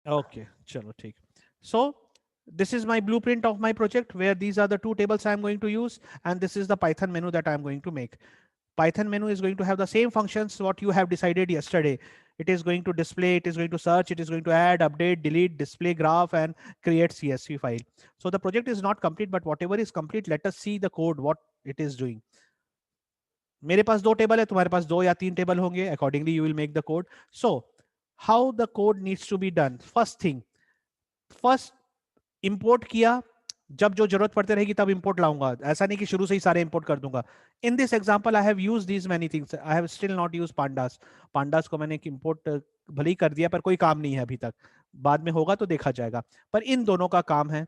Okay, chalo, ठीक. So this is my blueprint of my project where these are the two tables I am going to use, and this is the Python menu that I am going to make. Python menu is going to have the same functions what you have decided yesterday. It is going to display, it is going to search, it is going to add, update, delete, display graph, and create CSV file. So the project is not complete, but whatever is complete, let us see the code, what it is doing. मेरे पास दो table है, तुम्हारे पास दो या तीन table होंगे, accordingly you will make the code. So how the code needs to be done? First thing, first import किया, जब जो जरूरत पड़ते रहेगी तब इंपोर्ट लाऊंगा, ऐसा नहीं कि शुरू से ही सारे इंपोर्ट कर दूंगा. In this example I have used these many things, I have still not used pandas. Pandas को मैंने इंपोर्ट भले ही कर दिया पर कोई काम नहीं है अभी तक, बाद में होगा तो देखा जाएगा. पर इन दोनों का काम है,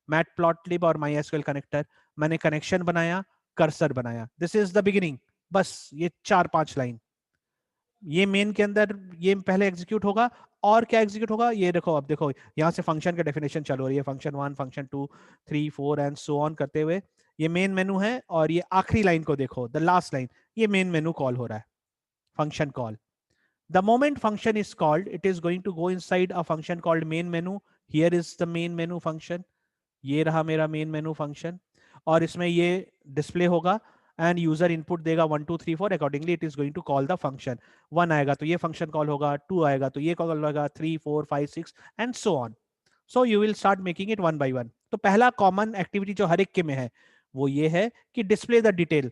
मैटप्लॉटलिब और माईएसक्यूएल कनेक्टर. मैंने कनेक्शन बनाया, कर्सर बनाया, दिस इज द बिगिनिंग. बस ये 4-5 लाइन, ये मेन के अंदर ये पहले एग्जीक्यूट होगा. और क्या एग्जीक्यूट होगा ये देखो, अब देखो यहाँ से फंक्शन का डेफिनेशन चालू हो रही है, function 1, function 2, 3, 4 and so on करते हुए ये मेन मेनू है. और ये आखिरी लाइन को देखो, द लास्ट लाइन, ये मेन मेनू कॉल हो रहा है, function call. The moment function is called, it is going to go inside a function called main menu. Here is the main menu function, ये रहा मेरा main menu function. और इसमें ये डिस्प्ले होगा एंड यूजर इनपुट देगा 1 2 3 4, accordingly it is going to call the function. 1 आएगा तो ये फंक्शन कॉल होगा, 2 आएगा तो ये कॉल होगा, 3 4 5 6 and so on. So you will start making it one by one. तो पहला कॉमन एक्टिविटी जो हर एक के में है वो ये है कि display the detail.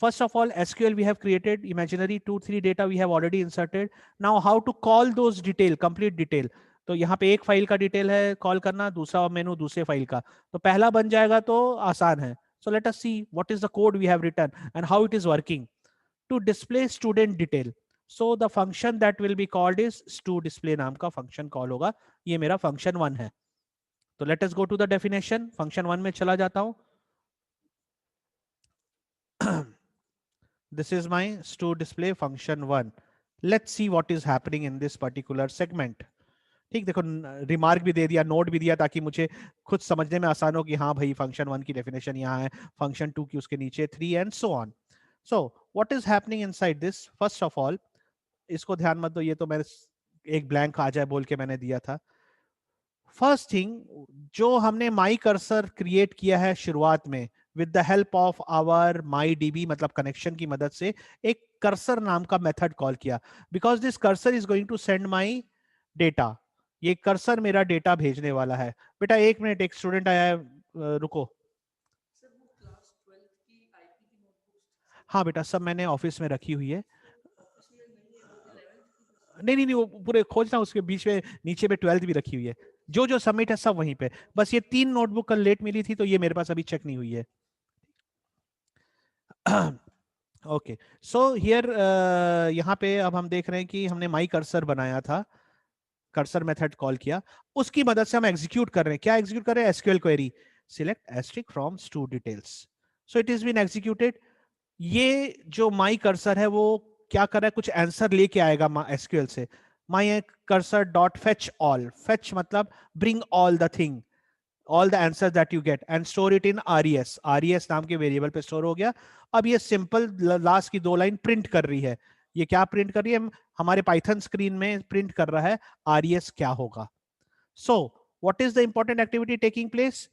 First of all, SQL we have created imaginary 2-3 data we have already inserted. Now how to call those detail, complete detail. तो यहाँ पे एक फाइल का डिटेल है कॉल करना, दूसरा मेनू दूसरे फाइल का, तो पहला बन जाएगा तो आसान है. So let us see what is the code we have written and how it is working. To display student detail, so the function that will be called is toDisplay नाम का function call होगा. ये मेरा function 1 है. तो let us go to the definition. function 1 में चला जाता हूँ. This is my toDisplay function 1. Let's see what is happening in this particular segment. ठीक, देखो रिमार्क भी दे दिया, नोट भी दिया, ताकि मुझे खुद समझने में आसान हो कि हाँ भाई फंक्शन 1 की डेफिनेशन यहाँ है, फंक्शन 2 की उसके नीचे 3 and so on. So what is happening inside this? First of all, इसको ध्यान मत दो, ये तो मैंने एक ब्लैंक आ जाए बोल के मैंने दिया था. फर्स्ट थिंग, जो हमने माई कर्सर क्रिएट किया है शुरुआत में with the help of our my DB, मतलब कनेक्शन की मदद से एक कर्सर नाम का मेथड कॉल किया, because this cursor is going to send my data. ये कर्सर मेरा डेटा भेजने वाला है. बेटा एक मिनट, एक स्टूडेंट आया है, रुको. हाँ बेटा, सब मैंने ऑफिस में रखी हुई है. नहीं नहीं नहीं, वो पूरे खोजना, उसके बीच में नीचे में 12th भी रखी हुई है. जो जो सबमिट है सब वहीं पे. बस ये 3 नोटबुक कल लेट मिली थी तो ये मेरे पास अभी चेक नहीं हुई है. ओके, सो हियर यहाँ पे अब हम देख रहे हैं कि हमने माई कर्सर बनाया था, कर्सर मेथड कॉल किया, उसकी मदद से हम एग्जीक्यूट कर रहे हैं. क्या एग्जीक्यूट कर रहे हैं? SQL query, select asterisk from stu details. So it is been executed. ये जो माई कर्सर है वो क्या कर रहा है, कुछ आंसर लेके आएगा एसक्यूएल से. My cursor dot fetch all, fetch मतलब bring all the thing, all the answers that you get and store it in res. res नाम के वेरिएबल पे स्टोर हो गया. अब ये सिंपल लास्ट की 2 लाइन प्रिंट कर रही है. ये क्या प्रिंट कर रही है? हमारे पाइथन स्क्रीन में प्रिंट कर रहा है res क्या होगा. So what is the important activity taking place?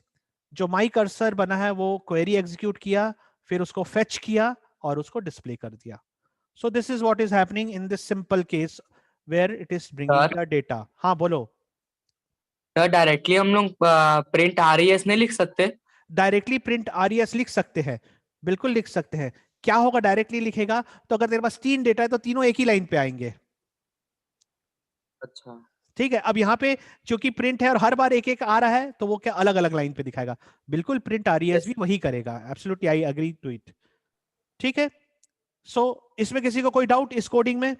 जो माई कर्सर बना है वो क्वेरी एग्जीक्यूट किया, फिर उसको फेच किया और उसको डिस्प्ले कर दिया. So this is what is happening in this simple case where it is bringing sir the data. हाँ बोलो. सर डायरेक्टली हम लोग प्रिंट आरईएस नहीं लिख सकते? डायरेक्टली प्रिंट आरईएस लिख सकते हैं, बिल्कुल लिख सकते हैं. क्या होगा डायरेक्टली लिखेगा तो? अगर तेरे पास 3 डेटा है तो तीनों एक ही लाइन पे आएंगे. अच्छा ठीक है, अब यहाँ पे क्योंकि प्रिंट है और हर बार एक एक आ रहा है तो वो क्या अलग अलग लाइन पे दिखाएगा. बिल्कुल प्रिंट आरईएस भी यस वही करेगा. Absolutely I agree to it. ठीक है. सो इसमें किसी को कोई डाउट इस कोडिंग में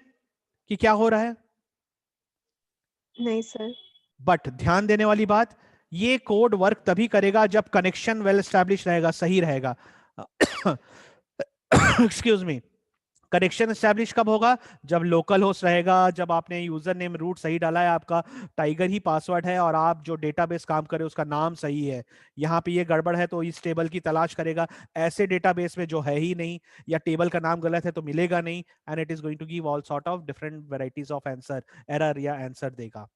कि क्या हो रहा है? नहीं सर. बट ध्यान देने वाली बात, ये कोड वर्क तभी करेगा जब कनेक्शन वेल एस्टैब्लिश रहेगा, सही रहेगा. Excuse me. कनेक्शन एस्टैब्लिश कब होगा? जब लोकल होस्ट रहेगा, जब आपने यूजर नेम रूट सही डाला है, आपका टाइगर ही पासवर्ड है और आप जो डेटाबेस काम कर रहे हो उसका नाम सही है. यहाँ पे ये गड़बड़ है तो इस टेबल की तलाश करेगा ऐसे डेटाबेस में जो है ही नहीं, या टेबल का नाम गलत है तो मिलेगा नहीं, and it is going to give all sort of different varieties of answer, error या आंसर देगा.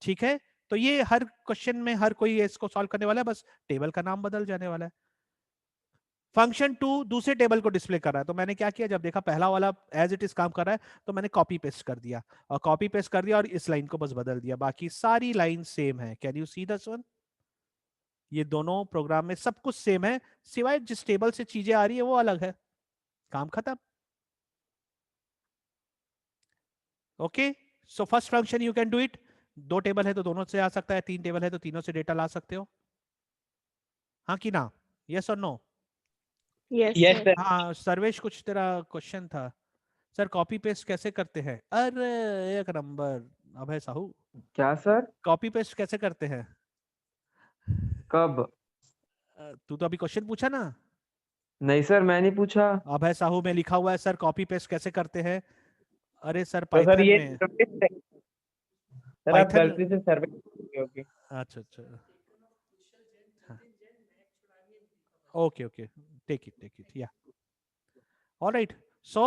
ठीक है, तो ये हर क्वेश्चन में हर कोई इसको सॉल्व करने वाला है, बस टेबल का नाम बदल जाने वाला है। फंक्शन 2 दूसरे टेबल को डिस्प्ले कर रहा है, तो मैंने क्या किया, जब देखा पहला वाला एज इट इज काम कर रहा है तो मैंने कॉपी पेस्ट कर दिया, और कॉपी पेस्ट कर दिया और इस लाइन को बस बदल दिया, बाकी सारी लाइन सेम है। Can you see this one? ये दोनों प्रोग्राम में सब कुछ सेम है, सिवाय जिस टेबल से चीजें आ रही है वो अलग है। काम खत्म। Okay, so first function you can do it. 2 table है तो दोनों से आ सकता है, 3 टेबल है तो तीनों से डेटा ला सकते हो। हाँ कि ना? यस और no? Yes, yes sir. Sir. हाँ सर्वेश, कुछ तेरा क्वेश्चन था। सर कॉपी पेस्ट कैसे करते हैं? अरे एक नंबर अभय साहू, क्या सर? कॉपी पेस्ट कैसे करते हैं? कब? तू तो अभी क्वेश्चन पूछा ना, नहीं सर, मैं नहीं पूछा। अभय साहू में लिखा हुआ है सर कॉपी पेस्ट कैसे करते हैं। अरे सर तो सर पाइथन ये में, सर आप पाइथन, गलती से सर्वे ओके। अच्छा अच्छा, हाँ, ओके ओके, टेक इट या, ऑलराइट। सो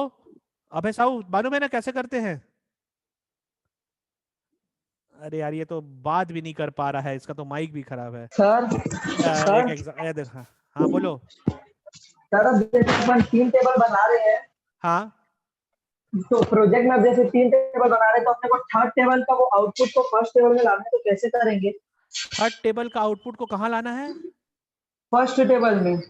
अभय साहू मालूम है ना कैसे करते हैं? अरे यार ये तो बात भी नहीं कर पा रहा है, इसका तो माइक भी खराब है। सर एक सर एग्जाम, हाँ हाँ बोलो। सर अब जैसे अपन 3 टेबल बना रहे हैं, हाँ तो प्रोजेक्ट में अब जैसे 3 टेबल बना रहे हैं, तो अपने को थर्ड टेबल का वो आउटपुट को फर्स्ट टेबल में लाना है, तो कैसे करेंगे? थर्ड टेबल का आउटपुट को कहाँ लाना है? फर्स्ट टेबल में।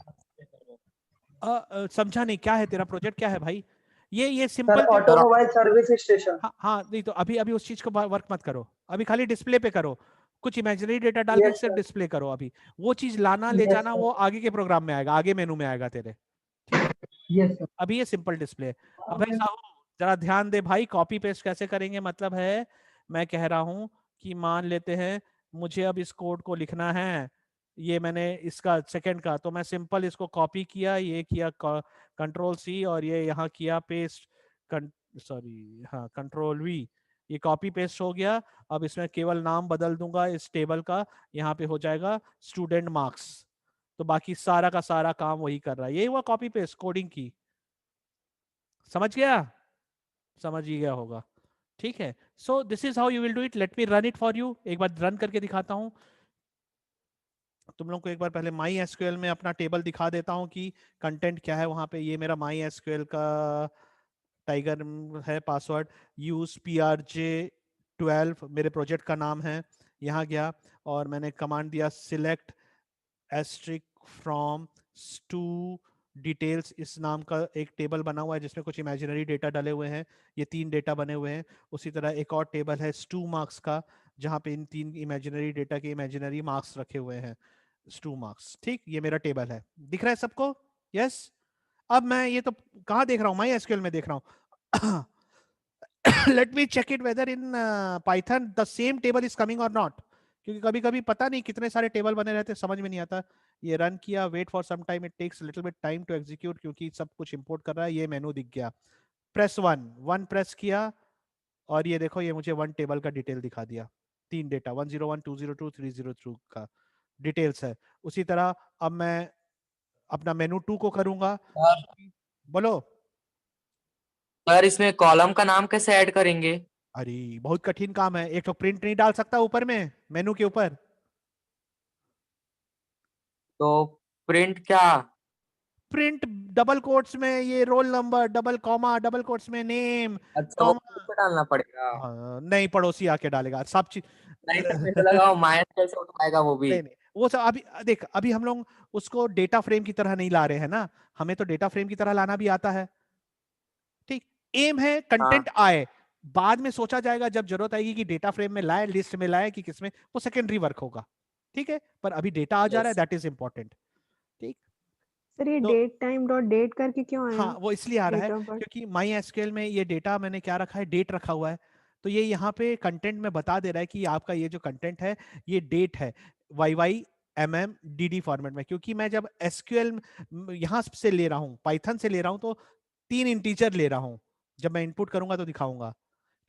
समझा नहीं, क्या है तेरा प्रोजेक्ट, क्या है भाई? ये sir simple automobile service station. हाँ हाँ, नहीं तो अभी अभी उस चीज को वर्क मत करो, अभी खाली डिस्प्ले पे करो, कुछ इमेजिनरी डेटा डाल के यस सिर्फ सर, डिस्प्ले करो। अभी वो चीज लाना ले यस जाना सर, वो आगे के प्रोग्राम में आएगा, आगे मेनू में आएगा तेरे। ठीक है, यस सर। अभी ये सिंपल डिस्प्ले है। अब भाई साहब जरा ध्यान दे भाई, कॉपी पेस्ट कैसे करेंगे, मतलब है मैं कह रहा हूं कि मान लेते हैं मुझे अब इस कोड को लिखना है, ये मैंने इसका सेकंड का, तो मैं सिंपल इसको कॉपी किया, ये किया कंट्रोल सी, और ये यहाँ किया पेस्ट, सॉरी हाँ कंट्रोल वी, ये कॉपी पेस्ट हो गया। अब इसमें केवल नाम बदल दूंगा इस टेबल का, यहाँ पे हो जाएगा स्टूडेंट मार्क्स, तो बाकी सारा का सारा काम वही कर रहा है। यही हुआ कॉपी पेस्ट कोडिंग की, समझ गया? समझ ही गया होगा, ठीक है। सो this is how you will do it, let me run it for you, एक बार रन करके दिखाता हूं तुम लोग को। एक बार पहले माई एसक्यूएल में अपना टेबल दिखा देता हूं कि कंटेंट क्या है वहां पे। ये मेरा माई एसक्यूएल का टाइगर है पासवर्ड, यूज PRJ12 मेरे प्रोजेक्ट का नाम है। यहाँ गया और मैंने कमांड दिया select asterisk from two details, इस नाम का एक टेबल बना हुआ है जिसमें कुछ इमेजिनरी डेटा डाले हुए हैं, ये 3 डेटा बने हुए हैं। उसी तरह एक और टेबल है स्टू मार्क्स का, जहाँ पे इन 3 इमेजिनरी डेटा के इमेजिनरी मार्क्स रखे हुए हैं, स्टू मार्क्स। ठीक, ये मेरा टेबल है, दिख रहा है सबको? यस। अब मैं ये तो कहाँ देख रहा हूँ, माई एसक्यूएल में देख रहा हूँ। Let me check it whether in Python the same table is coming और नॉट, क्योंकि कभी कभी पता नहीं कितने सारे टेबल बने रहते, समझ में नहीं आता। ये रन किया, wait for some time, it takes little bit time to execute, क्योंकि सब कुछ इंपोर्ट कर रहा है। ये मेनू दिख गया, प्रेस वन प्रेस किया, और ये देखो ये मुझे 1 टेबल का डिटेल दिखा दिया, 3 डेटा 101 202 302 का डिटेल्स है। उसी तरह अब मैं अपना मेनू 2 को करूंगा। बोलो। सर इसमें कॉलम का नाम कैसे ऐड करेंगे? अरे बहुत कठिन काम है, एक तो प्रिंट नहीं डाल सकता ऊपर में मेनू के ऊपर, तो प्रिंट क्या? प्रिंट डबल कोट्स में ये roll number, double comma, double quotes में नेम, अच्छा वो कॉमा। पे डालना पड़ेगा। नहीं, पड़ोसी आके डालेगा सब चीज। नहीं तो मुझे लगा माइनस कैसे उठाएगा वो भी। नहीं नहीं, वो सब अभी देख, अभी हम लोग उसको डेटा फ्रेम की तरह नहीं ला रहे हैं ना, हमें तो डेटा फ्रेम की तरह लाना भी आता है। ठीक, एम है हाँ कंटेंट आए, बाद में सोचा जाएगा जब जरूरत आएगी कि डेटा फ्रेम में लाए, लिस्ट में लाए कि किसमें, वो सेकेंडरी वर्क होगा। ठीक है, पर अभी डेटा आ जा रहा है, यस। That is important. ठीक, सर ये तो डेट टाइम डॉट डेट करके क्यों आया? हाँ वो इसलिए आ रहा है डेट ऑफ बर्थ। क्योंकि माई एसक्यूएल में ये डेटा मैंने क्या रखा है, डेट रखा हुआ है, तो ये यहाँ पे कंटेंट में बता दे रहा है कि आपका ये जो कंटेंट है ये डेट है, YYMMDD फॉर्मेट में। क्योंकि मैं जब एसक्यूएल यहाँ से ले रहा हूँ, पाइथन से ले रहा हूँ, तो 3 इंटीजर ले रहा हूँ, जब मैं इनपुट करूंगा तो दिखाऊंगा।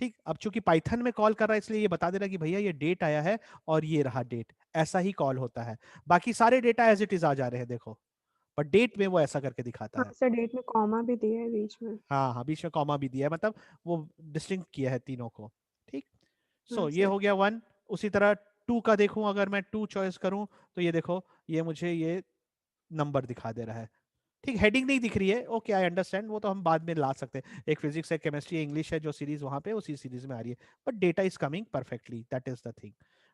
ठीक, अब चूंकि पाइथन में कॉल कर रहा है इसलिए ये बता दे रहा है कि भैया ये डेट आया है और ये रहा डेट, ऐसा ही कॉल होता है। बाकी सारे डेटा एज इट इज आ जा रहे हैं देखो, पर डेट में वो ऐसा करके दिखाता हाँ है। सर, डेट में कॉमा भी दिया है बीच में। हाँ हाँ, बीच में कॉमा भी दिया है, मतलब वो डिस्टिंक्ट किया है तीनों को। ठीक, हाँ सो ये सर। हो गया 1। उसी तरह 2 का देखूं, अगर मैं 2 चॉइस करूं तो ये देखो, ये मुझे ये नंबर दिखा दे रहा है। ठीक, हेडिंग नहीं दिख रही है, ओके आई अंडरस्टैंड, वो तो हम बाद में ला सकते हैं। एक फिजिक्स है, केमिस्ट्री, इंग्लिश है, जो सीरीज वहां पे उसी सीरीज में आ रही है, but data is coming perfectly, that is the thing.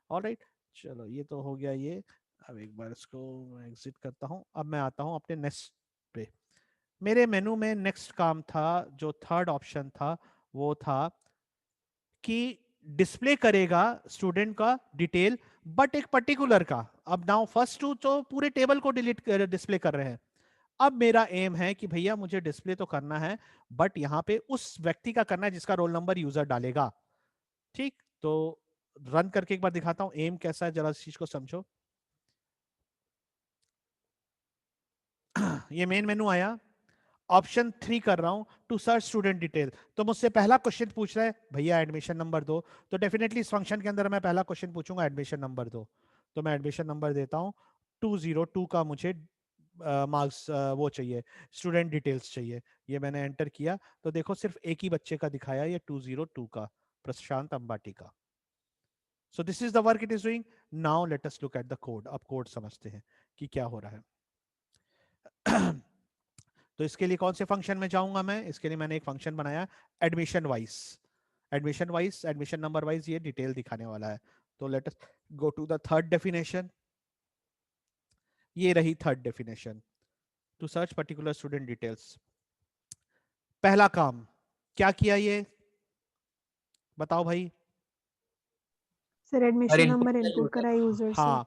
Alright, चलो ये तो हो गया ये। अब एक बार इसको मैं एग्जिट करता हूँ, अब मैं आता हूँ अपने नेक्स्ट पे। मेरे मेनू में नेक्स्ट काम था, जो थर्ड ऑप्शन था वो था कि डिस्प्ले करेगा स्टूडेंट का डिटेल, बट एक पर्टिकुलर का। अब नाउ फर्स्ट टू तो पूरे टेबल को डिलीट कर डिस्प्ले कर रहे हैं। अब मेरा एम है कि भैया मुझे डिस्प्ले तो करना है, बट यहां पे उस व्यक्ति का करना है जिसका रोल नंबर यूजर डालेगा। ठीक, तो रन करके एक बार दिखाता हूं एम कैसा है, जरा इस चीज को समझो। ये मेन मेनू आया, ऑप्शन 3 कर रहा हूं टू सर्च स्टूडेंट डिटेल। तो मुझसे पहला क्वेश्चन पूछ रहा है भैया एडमिशन नंबर दो, तो डेफिनेटली इस फंक्शन के अंदर मैं पहला क्वेश्चन पूछूंगा एडमिशन नंबर दो। तो मैं एडमिशन नंबर देता हूं 202 का, मुझे मार्क्स वो चाहिए, स्टूडेंट डिटेल्स चाहिए। ये मैंने एंटर किया तो देखो सिर्फ एक ही बच्चे का दिखाया, ये 202 का, प्रशांत अंबाटी का। सो this is the work it is doing. Now let us look at the code. अब कोड समझते हैं कि क्या हो रहा है। तो इसके लिए कौन से फंक्शन में जाऊंगा मैं? इसके लिए मैंने एक फंक्शन बनाया admission wise. Admission number wise ये डिटेल दिखाने वाला है। तो let us go to the third definition. ये रही third definition, to search particular student details. पहला काम क्या किया, ये बताओ भाई। सर और एडमिशन इनपुट नंबर किया इनपुट यूजर। करा यूजर से। हाँ,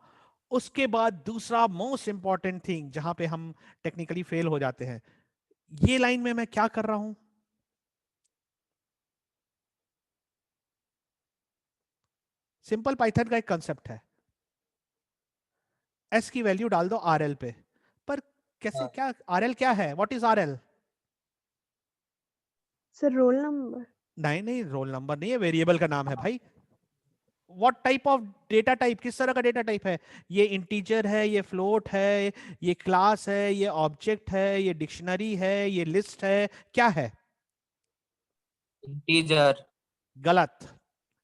उसके बाद दूसरा मोस्ट इंपॉर्टेंट थिंग जहां पे हम टेक्निकली फेल हो जाते हैं, ये लाइन में मैं क्या कर रहा हूं? सिंपल पाइथन का एक कंसेप्ट है, एस की वैल्यू डाल दो आरएल पे। पर कैसे, हाँ, क्या आरएल क्या है, what is RL? Sir roll number. नहीं नहीं, रोल नंबर नहीं है, वेरिएबल का नाम है भाई। What type of data type, किस तरह का डेटा टाइप है? ये इंटीजर है, ये फ्लोट है, ये क्लास है, ये ऑब्जेक्ट है, ये डिक्शनरी है, ये लिस्ट है, क्या है? इंटीजर। गलत।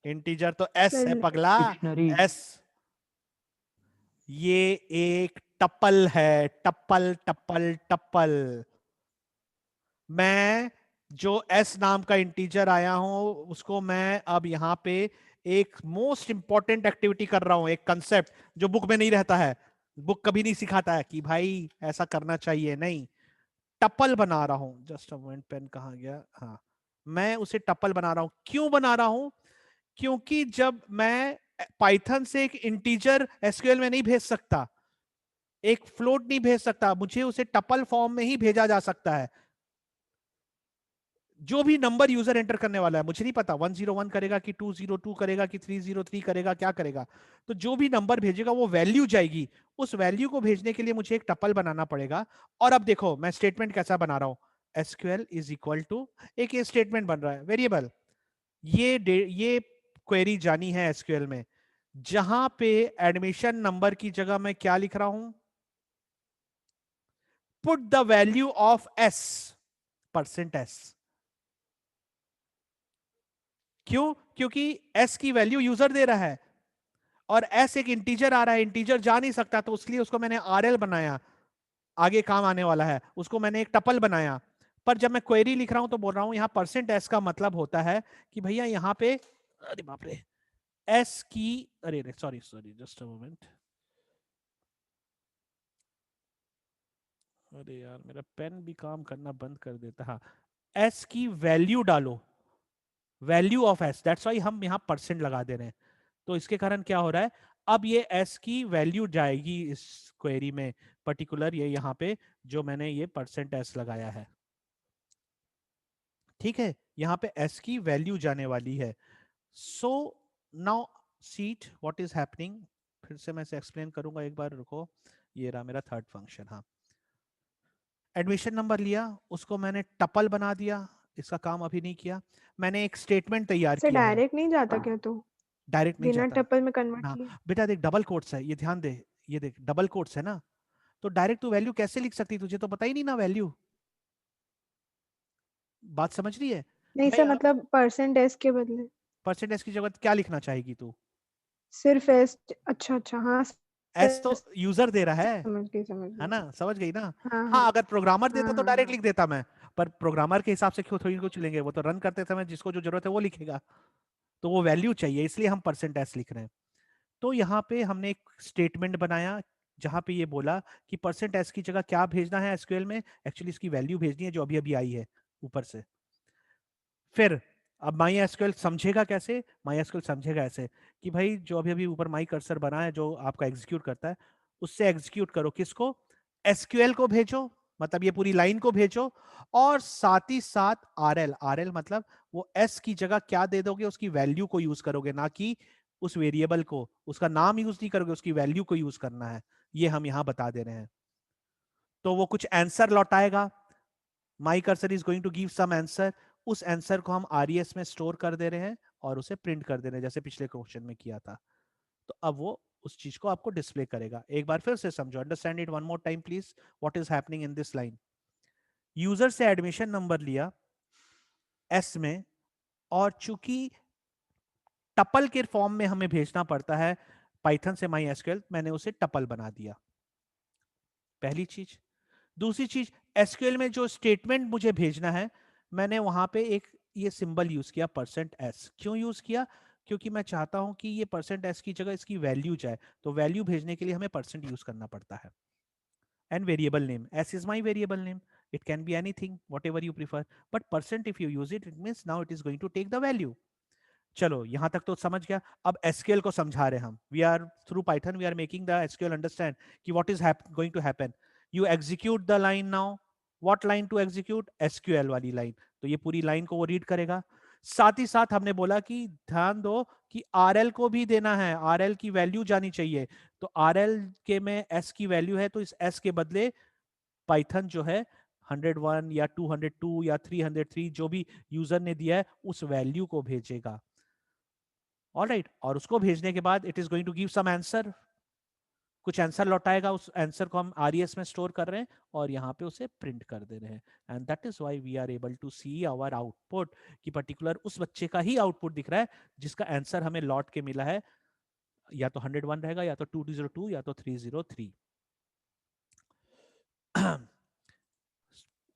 इंटीजर तो एस है सर पगला, डिक्शनरी। एस। ये एक टप्पल है, टप्पल टप्पल टप्पल। मैं जो एस नाम का इंटीजर आया हूं उसको मैं अब यहां पे एक मोस्ट इंपॉर्टेंट एक्टिविटी कर रहा हूं, एक कंसेप्ट जो बुक में नहीं रहता है। बुक कभी नहीं सिखाता है कि भाई ऐसा करना चाहिए, नहीं। टप्पल बना रहा हूं, जस्ट अ मोमेंट, पेन कहां गया? हाँ, मैं उसे टप्पल बना रहा हूं। क्यों बना रहा हूं? क्योंकि जब मैं पाइथन से एक इंटीजर एसक्यूएल में नहीं भेज सकता, एक फ्लोट नहीं भेज सकता, मुझे उसे टप्पल फॉर्म में ही भेजा जा सकता है। जो भी नंबर यूजर एंटर करने वाला है, मुझे नहीं पता 101 करेगा कि 202 करेगा कि 303 करेगा, क्या करेगा। तो जो भी नंबर भेजेगा वो वैल्यू जाएगी, उस वैल्यू को भेजने के लिए मुझे एक टपल बनाना पड़ेगा। और अब देखो मैं स्टेटमेंट कैसा बना रहा हूं, एसक्यूएल इज इक्वल टू, एक ये स्टेटमेंट बन रहा है वेरिएबल। ये क्वेरी जानी है एसक्यूएल में, जहां पे एडमिशन नंबर की जगह मैं क्या लिख रहा हूं, put the value of S, %s। क्यों? क्योंकि s की वैल्यू यूजर दे रहा है और s एक इंटीजर आ रहा है, इंटीजर जा नहीं सकता, तो उसलिए उसको मैंने rl बनाया, आगे काम आने वाला है, उसको मैंने एक टपल बनाया। पर जब मैं क्वेरी लिख रहा हूं तो बोल रहा हूं यहां %s का मतलब होता है कि भैया यहां पे, अरे बाप रे, s की, अरे sorry sorry, just a moment, अरे यार मेरा पेन भी काम करना बंद कर देता। हाँ, s की वैल्यू डालो, value of s, that's why हम यहां परसेंट लगा दे रहे हैं। तो इसके कारण क्या हो रहा है, अब ये s की वैल्यू जाएगी इस क्वेरी में, पर्टिकुलर ये यहाँ पे जो मैंने ये %s लगाया है, ठीक है, यहाँ पे s की वैल्यू जाने वाली है। So now seat what is happening, फिर से मैं इसे एक्सप्लेन करूंगा एक बार, रुको। ये रहा मेरा थर्ड फंक्शन। हाँ, एडमिशन नंबर लिया, उसको मैंने टपल बना दिया, इसका काम अभी नहीं किया। मैंने एक स्टेटमेंट तैयार सर किया है, डायरेक्ट नहीं जाता क्या तो? डायरेक्ट नहीं बिना जाता टप्पल में कन्वर्ट ना किए। बेटा। देख डबल कोट्स है, ये ध्यान दे, ये देख डबल कोट्स है ना, तो डायरेक्ट तू वैल्यू कैसे लिख सकती, तुझे तो पता ही नहीं ना वैल्यू। बात समझ रही है? नहीं मैं सर, मतलब % s के बदले। % की जगह क्या लिखना चाहेगी तू? सिर्फ एस, अच्छा अच्छा, हाँ एस तो यूजर दे रहा है समझ गई है ना, समझ गई ना। हाँ हाँ हाँ अगर प्रोग्रामर देता तो हाँ डायरेक्ट हाँ लिख देता मैं, पर प्रोग्रामर के हिसाब से क्यों थोड़ी कुछ लेंगे, वो तो रन करते समय जिसको जो जरूरत है वो लिखेगा, तो वो वैल्यू चाहिए, इसलिए हम परसेंट एस लिख रहे हैं। तो यहाँ पे हमने एक स्टेटमेंट बनाया जहां पे ये बोला कि परसेंट एस की जगह क्या भेजना है एसक्यूएल में, एक्चुअली इसकी वैल्यू भेजनी है जो अभी अभी आई है ऊपर से। फिर अब माई एसक्यूएल समझेगा कैसे, माई एसक्यूएल समझेगा ऐसे कि भाई जो अभी अभी ऊपर माई कर्सर बना है जो आपका एग्जीक्यूट करता है, उससे एग्जीक्यूट करो किसको, एसक्यूएल को भेजो, मतलब ये पूरी लाइन को भेजो, और साथ ही साथ आरएल, आरएल मतलब वो एस की जगह क्या दे दोगे, उसकी वैल्यू को यूज करोगे, ना कि उस वेरिएबल को, उसका नाम यूज नहीं करोगे, उसकी वैल्यू को यूज करना है, ये हम यहां बता दे रहे हैं। तो वो कुछ आंसर लौटाएगा, my cursor is going to give some answer, उस आंसर को हम आरईएस में स्टोर कर दे रहे हैं और उसे प्रिंट कर दे रहे हैं जैसे पिछले क्वेश्चन में किया था। तो अब वो उस चीज को आपको डिस्प्ले करेगा। एक बार फिर से समझो, understand it one more time please, what is happening in this line. User से एडमिशन नंबर लिया एस में, और चूंकि टपल के फॉर्म में हमें भेजना पड़ता है पाइथन से माई एसक्यूएल, मैंने उसे टपल बना दिया, पहली चीज। दूसरी चीज, एसक्यूएल में जो स्टेटमेंट मुझे भेजना है, मैंने वहां पे एक ये सिंबल यूज किया परसेंट एस। क्यों यूज किया, क्योंकि मैं चाहता हूं कि ये परसेंट एस की जगह इसकी वैल्यू जाए, तो वैल्यू भेजने के लिए हमें परसेंट यूज करना पड़ता है। And variable name, S is my variable name, it can be anything whatever you prefer, but percent if you use it, it means now it is going to take the value. चलो यहां तक तो समझ गया। अब SQL को समझा रहे हम, we are through Python we are making the SQL understand कि what is going to happen. You execute the line now, what line to execute, SQL वाली लाइन, तो ये पूरी लाइन को वो रीड करेगा। साथ ही साथ हमने बोला कि ध्यान दो कि आरएल को भी देना है, आरएल की वैल्यू जानी चाहिए, तो आरएल के में एस की वैल्यू है, तो इस एस के बदले पाइथन जो है 101 या 202 या 303 जो भी यूजर ने दिया है उस वैल्यू को भेजेगा। ऑलराइट, और उसको भेजने के बाद it is going to give some answer, कुछ आंसर लौटाएगा, उस आंसर को हम आरईएस में स्टोर कर रहे हैं और यहाँ पे उसे प्रिंट कर दे रहे हैं। And that is why we are able to see our output, कि पर्टिकुलर उस बच्चे का ही आउटपुट दिख रहा है जिसका आंसर हमें लौट के मिला है, या तो 101 रहेगा, या तो 202, या तो 303।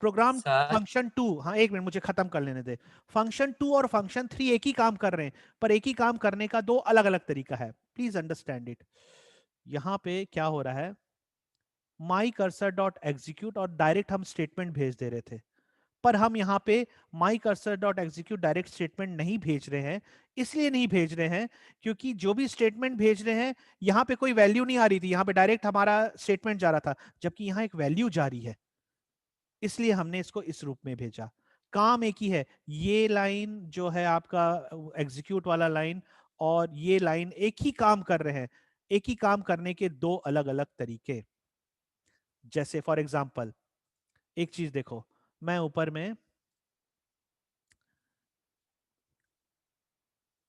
प्रोग्राम सर फंक्शन 2, हाँ एक मिनट मुझे खत्म कर लेने दे। फंक्शन 2 और फंक्शन 3 एक ही काम कर रहे हैं, पर एक ही काम करने का दो अलग अलग तरीका है, प्लीज अंडरस्टैंड इट। यहां पे क्या हो रहा है, माई कर्सर डॉट एग्जीक्यूट और डायरेक्ट हम स्टेटमेंट भेज दे रहे थे, पर हम यहाँ पे माई cursor dot execute direct statement नहीं भेज रहे हैं। इसलिए नहीं भेज रहे हैं क्योंकि जो भी स्टेटमेंट भेज रहे हैं यहाँ पे कोई वैल्यू नहीं आ रही थी, यहाँ पे डायरेक्ट हमारा स्टेटमेंट जा रहा था, जबकि यहाँ एक वैल्यू जा रही है, इसलिए हमने इसको इस रूप में भेजा। काम एक ही है, ये लाइन जो है आपका एग्जीक्यूट वाला लाइन और ये लाइन एक ही काम कर रहे हैं, एक ही काम करने के दो अलग अलग तरीके। जैसे फॉर एग्जांपल एक चीज देखो, मैं ऊपर में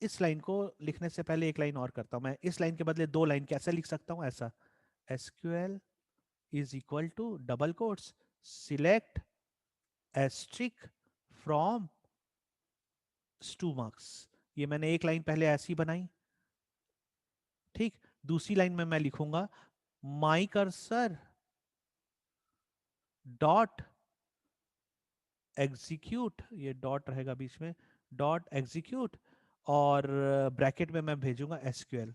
इस लाइन को लिखने से पहले एक लाइन और करता हूं, मैं इस लाइन के बदले दो लाइन कैसे लिख सकता हूं, ऐसा SQL is equal to double quotes select asterisk from stumarks. ये मैंने एक लाइन पहले ऐसी बनाई, ठीक। दूसरी लाइन में मैं लिखूंगा माई कर्सर डॉट एग्जीक्यूट, ये डॉट रहेगा बीच में, डॉट एग्जीक्यूट, और ब्रैकेट में मैं भेजूंगा एसक्यूएल।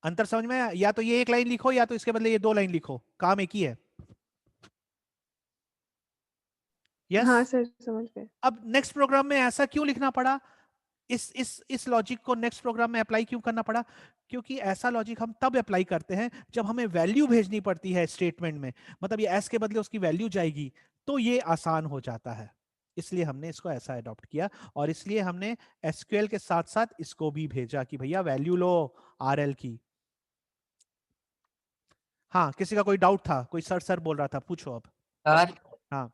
अंतर समझ में आया? या तो ये एक लाइन लिखो या तो इसके बदले ये दो लाइन लिखो, काम एक ही है। यस हाँ सर समझ गए। अब नेक्स्ट प्रोग्राम में ऐसा क्यों लिखना पड़ा, इस लॉजिक को नेक्स्ट प्रोग्राम में अप्लाई क्यों करना पड़ा, क्योंकि ऐसा लॉजिक हम तब अप्लाई करते हैं जब हमें वैल्यू भेजनी पड़ती है स्टेटमेंट में, मतलब ये एस के बदले उसकी वैल्यू जाएगी, तो ये आसान हो जाता है, इसलिए हमने इसको ऐसा अडॉप्ट किया। और इसलिए हमने एसक्यूएल के साथ साथ इसको भी भेजा कि भैया वैल्यू लो आरएल की। हाँ किसी का कोई डाउट था, कोई सर बोल रहा था, पूछो अब। सर हाँ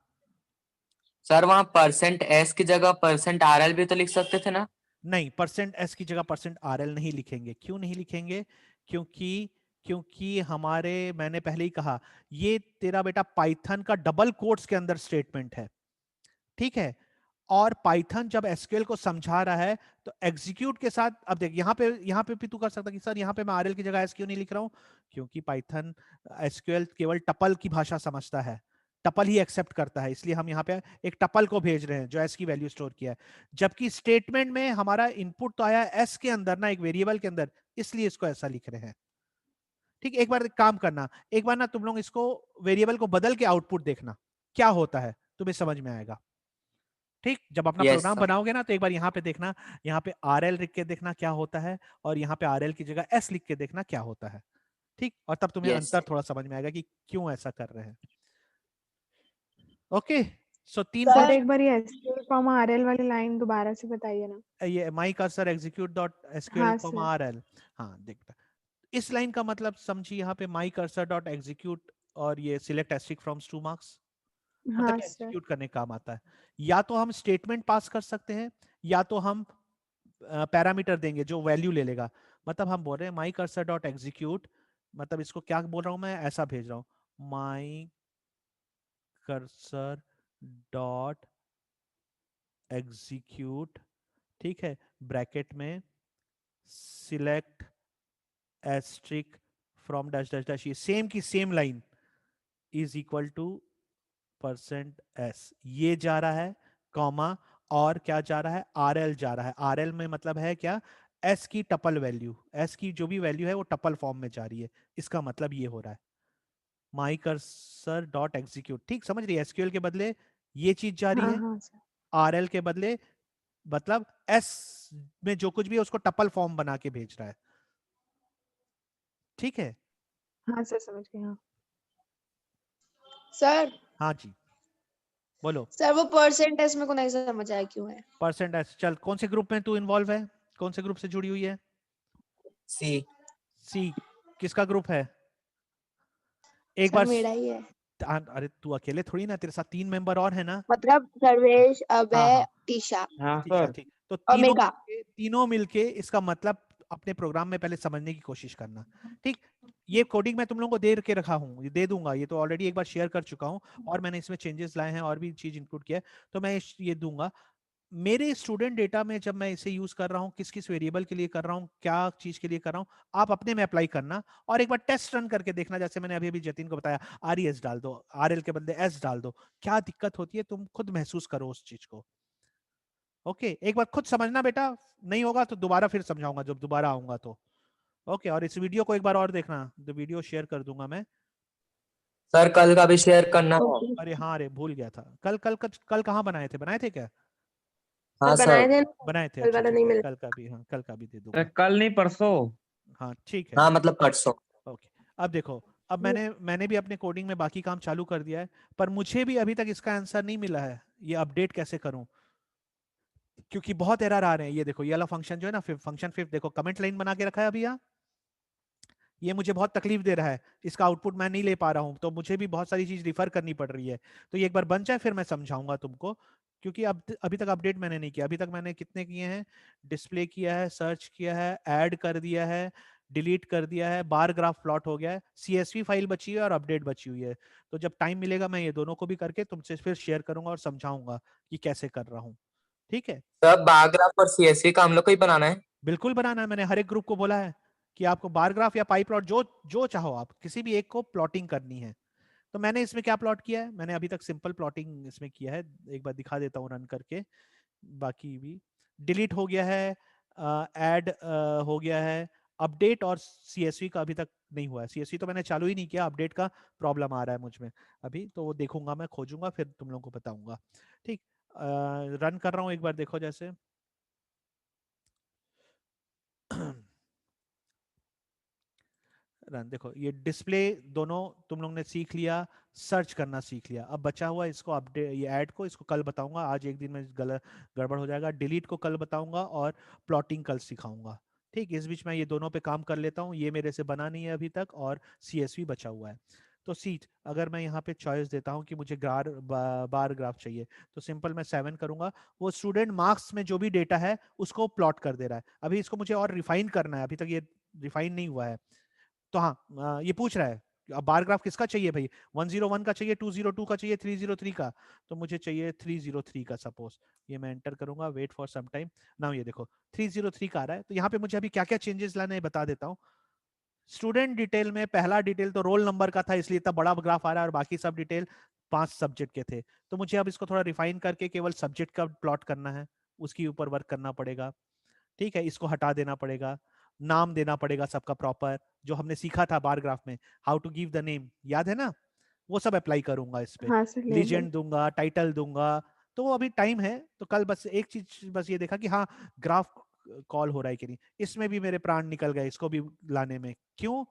सर वहाँ परसेंट एस की जगह परसेंट आरएल भी तो लिख सकते थे ना। नहीं, परसेंट एस की जगह परसेंट आरएल नहीं लिखेंगे। क्यों नहीं लिखेंगे, क्योंकि क्योंकि हमारे, मैंने पहले ही कहा, ये तेरा बेटा पाइथन का डबल कोट्स के अंदर स्टेटमेंट है, ठीक है। और पाइथन जब एसक्यूएल को समझा रहा है तो एग्जीक्यूट के साथ, अब देख यहाँ पे भी तू कर सकता कि सर यहाँ पे मैं आरएल की जगह एस क्यों नहीं लिख रहा हूँ, क्योंकि पाइथन एसक्यूएल केवल टपल की भाषा समझता है, टपल ही एक्सेप्ट करता है, इसलिए हम यहाँ पे एक टपल को भेज रहे हैं जो एस की वैल्यू स्टोर किया है। जबकि स्टेटमेंट में हमारा इनपुट तो आया एस के अंदर ना, एक वेरिएबल के अंदर, इसलिए इसको ऐसा लिख रहे हैं। ठीक, एक बार काम करना, एक बार ना तुम लोग इसको वेरिएबल को बदल के आउटपुट देखना क्या होता है, तुम्हें समझ में आएगा। ठीक, जब अपना Yes, प्रोग्राम sir. बनाओगे ना तो एक बार यहाँ पे देखना, यहाँ पे RL लिख के देखना क्या होता है, और यहाँ पे RL की जगह S लिख के देखना क्या होता है। ठीक, और तब तुम्हें Yes. अंतर थोड़ा समझ में आएगा कि क्यों ऐसा कर रहे हैं। ओके, सो तीन सर function- एक बार ये एसक्यूएल कॉमा आरएल वाली लाइन दोबारा से बताइए ना। ये my cursor execute dot SQL हाँ कॉमा सर। RL, हाँ देखता, इस लाइन का मतलब समझिए, यहाँ पे माई कर्सर डॉट एग्जीक्यूट और ये सिलेक्ट एस्ट्रिक फ्रॉम 2 मार्क्स, हाँ मतलब सर। एग्जीक्यूट करने का काम आता है। या तो हम स्टेटमेंट पास कर सकते हैं, या तो हम पैरामीटर देंगे जो वैल्यू ले लेगा। मतलब हम बोल रहे हैं माई कर्सर डॉट एग्जीक्यूट, मतलब इसको क्या बोल रहा हूं मैं, ऐसा भेज रहा हूं, माई कर्सर डॉट एग्जीक्यूट, ठीक है, ब्रैकेट में select asterisk from dash dash dash, ये सेम की same line is equal to %s, ये जा रहा है, कॉमा, और क्या जा रहा है, RL जा रहा है। RL में मतलब है क्या, S की टपल वैल्यू, S की जो भी वैल्यू है वो टपल फॉर्म में जा रही है, इसका मतलब ये हो रहा है माई कर्सर डॉट एग्जीक्यूट। ठीक, समझ रही है, एसक्यूएल के बदले ये चीज जा रही हाँ है, हाँ सर। RL के बदले मतलब S में जो कुछ भी है उसको टपल फॉर्म बना के भेज रहा है। ठीक है, हाँ सर समझ गए। हाँ सर हाँ जी बोलो। सर वो परसेंटेज मेरे को नहीं समझ आया क्यों है। %s, चल कौन से ग्रुप में तू इन्वॉल्व है, कौन से ग्रुप से जुड़ी हुई है? C. सी, किसका ग्रुप है? एक सर बार मेरा ही है, अरे तू अकेले थोड़ी ना, तेरे साथ 3 मेंबर और है ना। मतलब सर्वेश, हाँ अभय, हाँ टीशा हाँ ठीक है, सर। ठीक, तो और मेघा। तीनों मिलके इसका मतलब अपने प्रोग्राम में पहले समझने की कोशिश करना। ठीक, ये कोडिंग मैं तुम लोगों को दे के रखा हूँ, ये दे दूंगा, ये तो ऑलरेडी एक बार शेयर कर चुका हूँ, और मैंने इसमें चेंजेस लाए हैं और भी चीज इंक्लूड किया है, तो मैं ये दूंगा। मेरे स्टूडेंट डेटा में जब मैं इसे यूज कर रहा हूँ, किस किस वेरिएबल के लिए कर रहा हूँ, क्या चीज के लिए कर रहा हूँ, आप अपने में अप्लाई करना और एक बार टेस्ट रन करके देखना, जैसे मैंने अभी अभी जतिन को बताया, RES डाल दो, RL के बदले S डाल दो, क्या दिक्कत होती है तुम खुद महसूस करो उस चीज को। ओके, एक बार खुद समझना बेटा, नहीं होगा तो दोबारा फिर समझाऊंगा जब दोबारा आऊंगा तो। ओके, और इस वीडियो को एक बार और देखना, तो वीडियो शेयर कर दूंगा मैं। सर कल का भी शेयर करना। अरे हाँ, अरे भूल गया था, कल कहाँ बनाए थे क्या? हाँ सर बनाए सर। थे ना, बनाए थे, कल अच्छा वाला ठीक नहीं है, मिला। कल का भी, हाँ कल का भी दे अरे दूंगा। कल नहीं परसों। हाँ ठीक है, हाँ मतलब परसों। ओके। अब देखो, अब मैंने भी अपने कोडिंग में बाकी काम चालू कर दिया है, पर मुझे भी अभी तक इसका आंसर नहीं मिला है, ये अपडेट कैसे करूं, क्योंकि बहुत एरर आ रहे हैं। ये देखो, ये वाला फंक्शन जो है ना, फंक्शन 5 देखो, कमेंट लाइन बना के रखा है अभी यहाँ, ये मुझे बहुत तकलीफ दे रहा है, इसका आउटपुट मैं नहीं ले पा रहा हूँ, तो मुझे भी बहुत सारी चीज रिफर करनी पड़ रही है। तो ये एक बार बन जाए फिर मैं समझाऊंगा तुमको, क्योंकि अब अभी तक अपडेट मैंने नहीं किया। अभी तक मैंने कितने किए हैं, डिस्प्ले किया है, सर्च किया है, ऐड कर दिया है, डिलीट कर दिया है, बार ग्राफ प्लॉट हो गया है, CSV फाइल बची है और अपडेट बची हुई है। तो जब टाइम मिलेगा मैं ये दोनों को भी करके तुमसे फिर शेयर करूंगा और समझाऊंगा कि कैसे कर रहा हूँ। ठीक है, सर बार ग्राफ और CSV का हम लोग को ही बनाना है। बिल्कुल बनाना है, मैंने हर एक ग्रुप को बोला है कि आपको बार ग्राफ या पाई प्लॉट जो जो चाहो, आप किसी भी एक को प्लॉटिंग करनी है। तो मैंने इसमें क्या प्लॉट किया है, मैंने अभी तक सिंपल प्लॉटिंग इसमें किया है, एक बार दिखा देता हूँ रन करके। बाकी भी डिलीट हो गया है, ऐड हो गया है, अपडेट और CSV का अभी तक नहीं हुआ है। CSV तो मैंने चालू ही नहीं किया, अपडेट का प्रॉब्लम आ रहा है मुझ में अभी, तो वो देखूंगा, मैं खोजूंगा फिर तुम लोगों को बताऊंगा। ठीक, रन कर रहा हूँ, एक बार देखो जैसे रन, देखो ये डिस्प्ले दोनों तुम लोग ने सीख लिया, सर्च करना सीख लिया। अब बचा हुआ इसको अपडेट, ये ऐड को, इसको कल बताऊंगा, आज एक दिन में गलत गड़बड़ हो जाएगा। डिलीट को कल बताऊंगा और प्लॉटिंग कल सिखाऊंगा। ठीक, इस बीच मैं ये दोनों पे काम कर लेता हूँ, ये मेरे से बना नहीं है अभी तक, और CSV बचा हुआ है। तो सीट, अगर मैं यहाँ पे चॉइस देता हूँ कि मुझे बार ग्राफ चाहिए, तो सिंपल मैं 7 करूंगा, वो स्टूडेंट मार्क्स में जो भी डेटा है उसको प्लॉट कर दे रहा है। अभी इसको मुझे और रिफाइन करना है, अभी तक ये रिफाइन नहीं हुआ है। तो हाँ, ये पूछ रहा है अब बार ग्राफ किसका चाहिए भाई? 101 का चाहिए, 202 का चाहिए, 303 का। तो मुझे चाहिए 303 का। सपोज ये मैं एंटर करूंगा, wait for some time. Now ये देखो 303 का आ रहा है। तो यहाँ पे मुझे अभी क्या क्या चेंजेस लाने हैं बता देता हूँ। स्टूडेंट डिटेल में पहला डिटेल तो रोल नंबर का था, इसलिए इतना बड़ा ग्राफ आ रहा है, और बाकी सब डिटेल 5 सब्जेक्ट के थे। तो मुझे अब इसको थोड़ा रिफाइन करके केवल सब्जेक्ट का प्लॉट करना है, उसके ऊपर वर्क करना पड़ेगा। ठीक है, इसको हटा देना पड़ेगा, नाम देना पड़ेगा सबका प्रॉपर, जो हमने सीखा था बार ग्राफ में, how to give the name, याद है ना? वो सब अप्लाई करूंगा इस पे। हाँ सर, लेबल। लीजेंड दूंगा, टाइटल दूंगा। तो वो अभी टाइम है, तो कल बस एक चीज बस ये देखा कि हाँ ग्राफ कॉल हो रहा है कि नहीं। इसमें भी मेरे प्राण निकल गए इसको भी लाने में। क्यों?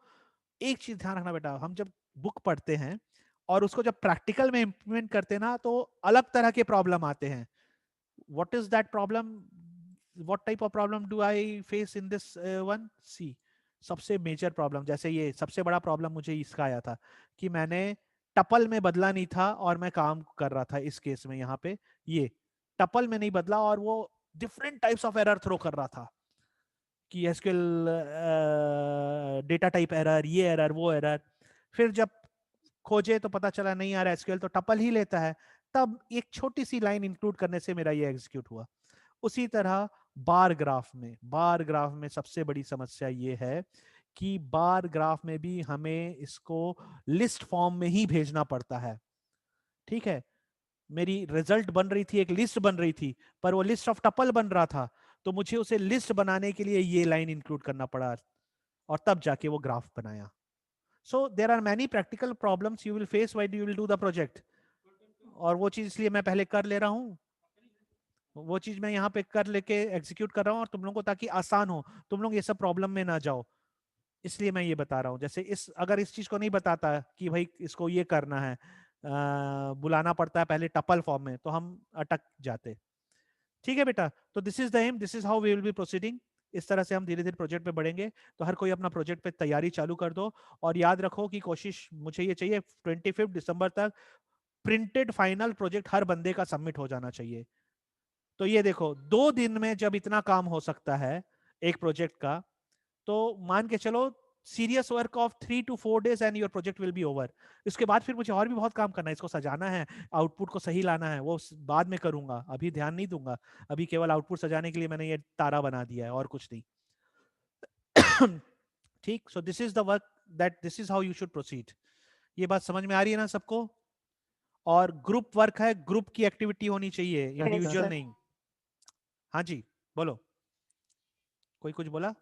एक चीज ध्यान रखना बेटा, हम जब बुक पढ़ते हैं और उसको जब प्रैक्टिकल में इंप्लीमेंट करते हैं ना, तो अलग तरह के प्रॉब्लम आते हैं। what is that problem? What type of problem do I face in this one? See, सबसे मेजर प्रॉब्लम, जैसे ये सबसे बड़ा प्रॉब्लम मुझे इसका आया था कि मैंने टपल में बदला नहीं था और मैं काम कर रहा था इस केस में। यहाँ पे ये टपल में नहीं बदला और वो different types of error throw कर रहा था कि एसक्यूएल डेटा टाइप एरर, ये एरर, वो एरर। फिर जब खोजे तो पता चला नहीं आ रहा, एसक्यूएल तो टपल ही लेता है। तब एक छोटी सी लाइन इंक्लूड करने से मेरा ये एग्जीक्यूट हुआ। उसी तरह बार ग्राफ में सबसे बड़ी समस्या ये है कि बार ग्राफ में भी हमें इसको लिस्ट फॉर्म में ही भेजना पड़ता है। ठीक है, मेरी रिजल्ट बन रही थी, एक लिस्ट बन रही थी, पर वो लिस्ट ऑफ टपल बन रहा था, तो मुझे उसे लिस्ट बनाने के लिए ये लाइन इंक्लूड करना पड़ा, और तब जाके वो ग्राफ बनाया। So there are many practical problems you will face while you will do the project. और वो चीज इसलिए मैं पहले कर ले रहा हूँ, वो चीज मैं यहाँ पे कर लेके एग्जीक्यूट कर रहा हूँ, और तुम लोगों को ताकि आसान हो, तुम लोग ये सब प्रॉब्लम में ना जाओ, इसलिए मैं ये बता रहा हूँ। जैसे अगर इस चीज को नहीं बताता कि भाई इसको ये करना है, बुलाना पड़ता है पहले टपल फॉर्म में, तो हम अटक जाते। ठीक है बेटा, तो this is the um, this is how we will be proceeding. इस तरह से हम धीरे धीरे प्रोजेक्ट पे बढ़ेंगे। तो हर कोई अपना प्रोजेक्ट पे तैयारी चालू कर दो, और याद रखो कि कोशिश मुझे ये चाहिए 25 दिसंबर तक प्रिंटेड फाइनल प्रोजेक्ट हर बंदे का सबमिट हो जाना चाहिए। तो ये देखो 2 दिन में जब इतना काम हो सकता है एक प्रोजेक्ट का, तो मान के चलो serious work of 3 to 4 days and your project will be over. इसके बाद फिर मुझे और भी बहुत काम करना है, इसको सजाना है, आउटपुट को सही लाना है, वो बाद में करूंगा, अभी ध्यान नहीं दूंगा। अभी केवल आउटपुट सजाने के लिए मैंने ये तारा बना दिया है और कुछ नहीं। ठीक, सो this is the work that this is how you should proceed. ये बात समझ में आ रही है ना सबको? और ग्रुप वर्क है, ग्रुप की एक्टिविटी होनी चाहिए, इंडिविजुअल sir. नहीं। हाँ जी बोलो, कोई कुछ बोला?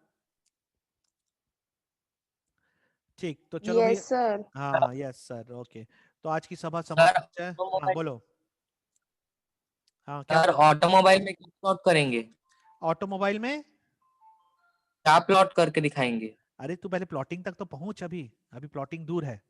ठीक, तो चलो भाई। Yes sir. हाँ यस सर, ओके। तो आज की सभा सर समाप्त है। हाँ ऑटोमोबाइल बोलो। हाँ क्या सर ऑटोमोबाइल में क्या प्लॉट करेंगे, ऑटोमोबाइल में? क्या प्लॉट करके दिखाएंगे? अरे तू पहले प्लॉटिंग तक तो पहुंच, अभी अभी प्लॉटिंग दूर है।